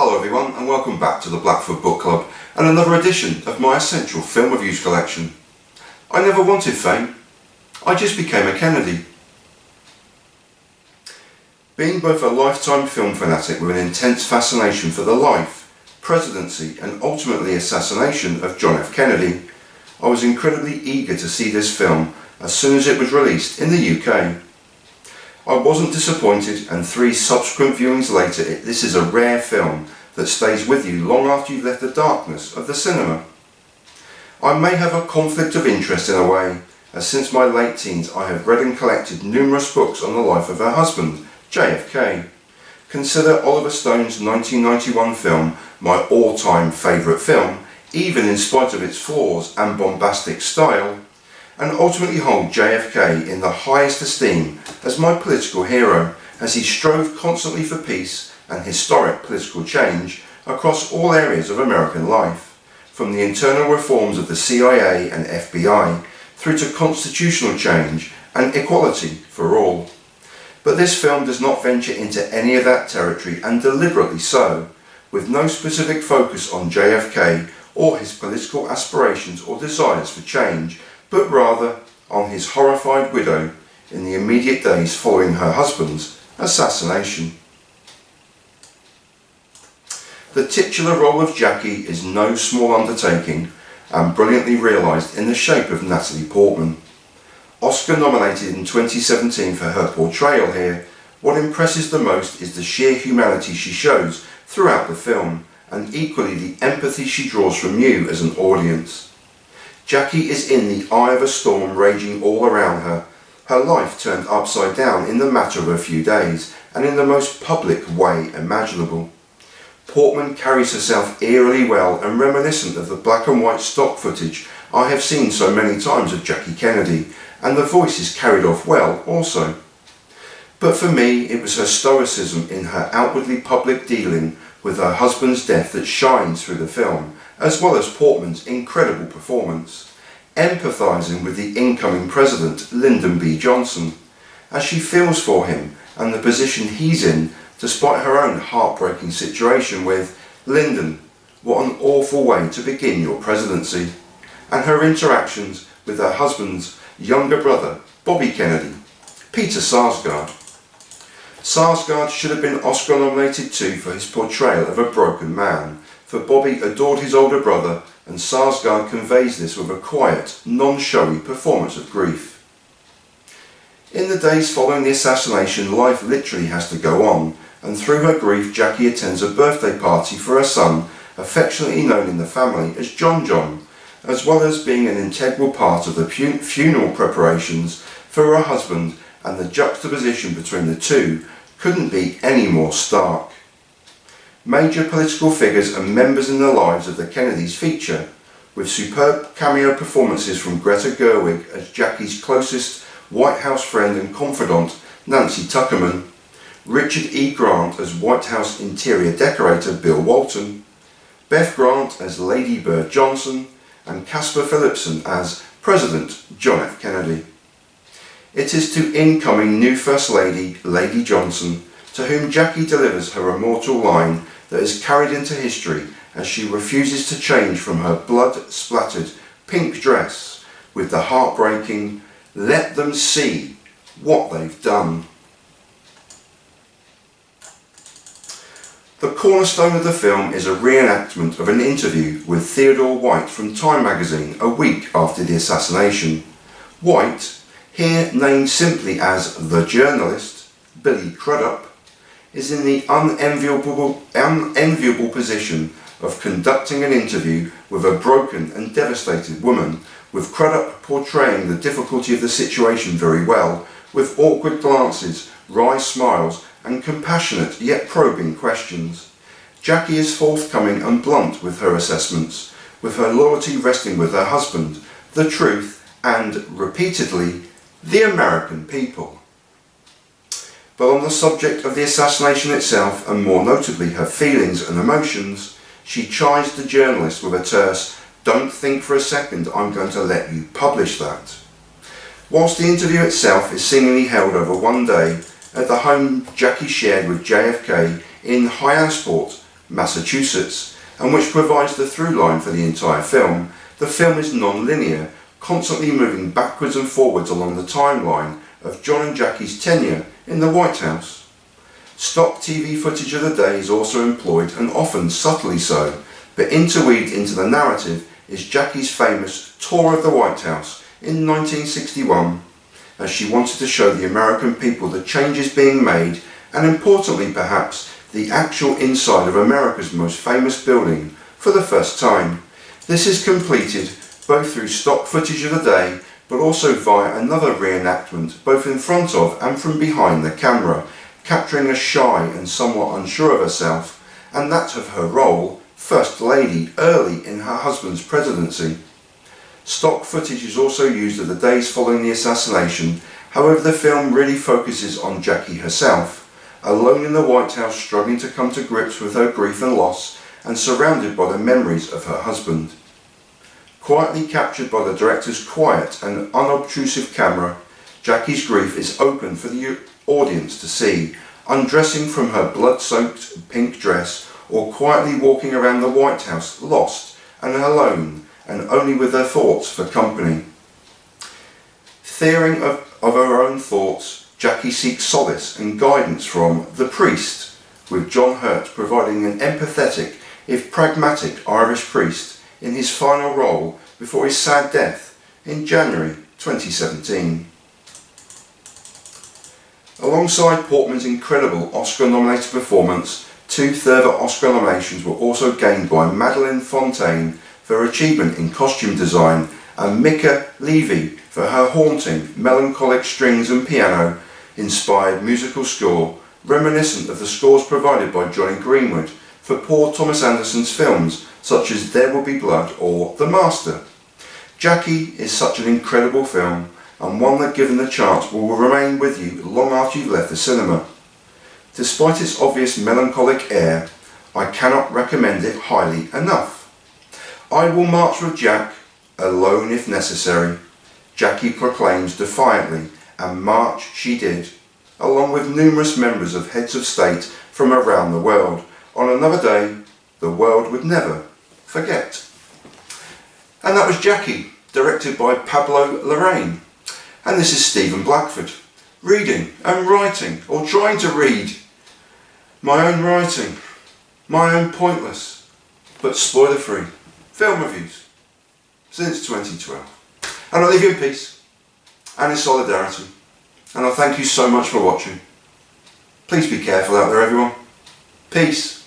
Hello everyone and welcome back to the Blackfoot Book Club and another edition of my essential film reviews collection. I never wanted fame, I just became a Kennedy. Being both a lifetime film fanatic with an intense fascination for the life, presidency and ultimately assassination of John F. Kennedy, I was incredibly eager to see this film as soon as it was released in the UK. I wasn't disappointed, and 3 subsequent viewings later this is a rare film that stays with you long after you've left the darkness of the cinema. I may have a conflict of interest in a way, as since my late teens I have read and collected numerous books on the life of her husband, JFK. Consider Oliver Stone's 1991 film my all-time favourite film, even in spite of its flaws and bombastic style, and ultimately hold JFK in the highest esteem as my political hero, as he strove constantly for peace and historic political change across all areas of American life, from the internal reforms of the CIA and FBI through to constitutional change and equality for all. But this film does not venture into any of that territory, and deliberately so, with no specific focus on JFK or his political aspirations or desires for change, but rather on his horrified widow in the immediate days following her husband's assassination. The titular role of Jackie is no small undertaking and brilliantly realised in the shape of Natalie Portman. Oscar nominated in 2017 for her portrayal here, what impresses the most is the sheer humanity she shows throughout the film, and equally the empathy she draws from you as an audience. Jackie is in the eye of a storm raging all around her, her life turned upside down in the matter of a few days, and in the most public way imaginable. Portman carries herself eerily well and reminiscent of the black and white stock footage I have seen so many times of Jackie Kennedy, and the voice is carried off well also. But for me it was her stoicism in her outwardly public dealing with her husband's death that shines through the film, as well as Portman's incredible performance, empathising with the incoming president, Lyndon B. Johnson, as she feels for him and the position he's in despite her own heartbreaking situation with Lyndon, what an awful way to begin your presidency, and her interactions with her husband's younger brother, Bobby Kennedy, Peter Sarsgaard. Sarsgaard should have been Oscar nominated too for his portrayal of a broken man, for Bobby adored his older brother, and Sarsgaard conveys this with a quiet, non-showy performance of grief. In the days following the assassination, life literally has to go on, and through her grief Jackie attends a birthday party for her son, affectionately known in the family as John John, as well as being an integral part of the funeral preparations for her husband, and the juxtaposition between the two couldn't be any more stark. Major political figures and members in the lives of the Kennedys feature, with superb cameo performances from Greta Gerwig as Jackie's closest White House friend and confidant, Nancy Tuckerman, Richard E. Grant as White House interior decorator Bill Walton, Beth Grant as Lady Bird Johnson, and Casper Philipson as President John F. Kennedy. It is to incoming new First Lady, Lady Johnson, to whom Jackie delivers her immortal line that is carried into history as she refuses to change from her blood-splattered pink dress with the heartbreaking, "Let them see what they've done." The cornerstone of the film is a reenactment of an interview with Theodore White from Time magazine a week after the assassination. White, here named simply as the journalist, Billy Crudup, is in the unenviable position of conducting an interview with a broken and devastated woman, with Crudup portraying the difficulty of the situation very well, with awkward glances, wry smiles and compassionate yet probing questions. Jackie is forthcoming and blunt with her assessments, with her loyalty resting with her husband, the truth and, repeatedly, the American people. But on the subject of the assassination itself, and more notably her feelings and emotions, she chides the journalist with a terse, "Don't think for a second I'm going to let you publish that." Whilst the interview itself is seemingly held over one day at the home Jackie shared with JFK in Hyannisport, Massachusetts, and which provides the through line for the entire film. The film is non-linear, constantly moving backwards and forwards along the timeline of John and Jackie's tenure in the White House. Stock TV footage of the day is also employed, and often subtly so, but interweaved into the narrative is Jackie's famous tour of the White House in 1961, as she wanted to show the American people the changes being made, and importantly perhaps, the actual inside of America's most famous building for the first time. This is completed both through stock footage of the day, but also via another reenactment both in front of and from behind the camera, capturing a shy and somewhat unsure of herself, and that of her role, First Lady, early in her husband's presidency. Stock footage is also used of the days following the assassination. However, the film really focuses on Jackie herself, alone in the White House, struggling to come to grips with her grief and loss, and surrounded by the memories of her husband. Quietly captured by the director's quiet and unobtrusive camera, Jackie's grief is open for the audience to see, undressing from her blood-soaked pink dress, or quietly walking around the White House, lost and alone, and only with her thoughts for company. Fearing of her own thoughts, Jackie seeks solace and guidance from the priest, with John Hurt providing an empathetic, if pragmatic, Irish priest in his final role before his sad death in January 2017. Alongside Portman's incredible Oscar-nominated performance, 2 further Oscar nominations were also gained by Madeleine Fontaine for her achievement in costume design, and Mika Levy for her haunting, melancholic strings and piano inspired musical score, reminiscent of the scores provided by Johnny Greenwood for Paul Thomas Anderson's films such as There Will Be Blood or The Master. Jackie is such an incredible film, and one that, given the chance, will remain with you long after you've left the cinema. Despite its obvious melancholic air, I cannot recommend it highly enough. I will march with Jack, alone if necessary, Jackie proclaims defiantly, and march she did, along with numerous members of heads of state from around the world, on another day the world would never forget. And that was Jackie, directed by Pablo Larrain. And this is Stephen Blackford, reading and writing, or trying to read, my own writing, my own pointless, but spoiler-free, film reviews, since 2012. And I leave you in peace, and in solidarity, and I thank you so much for watching. Please be careful out there, everyone. Peace.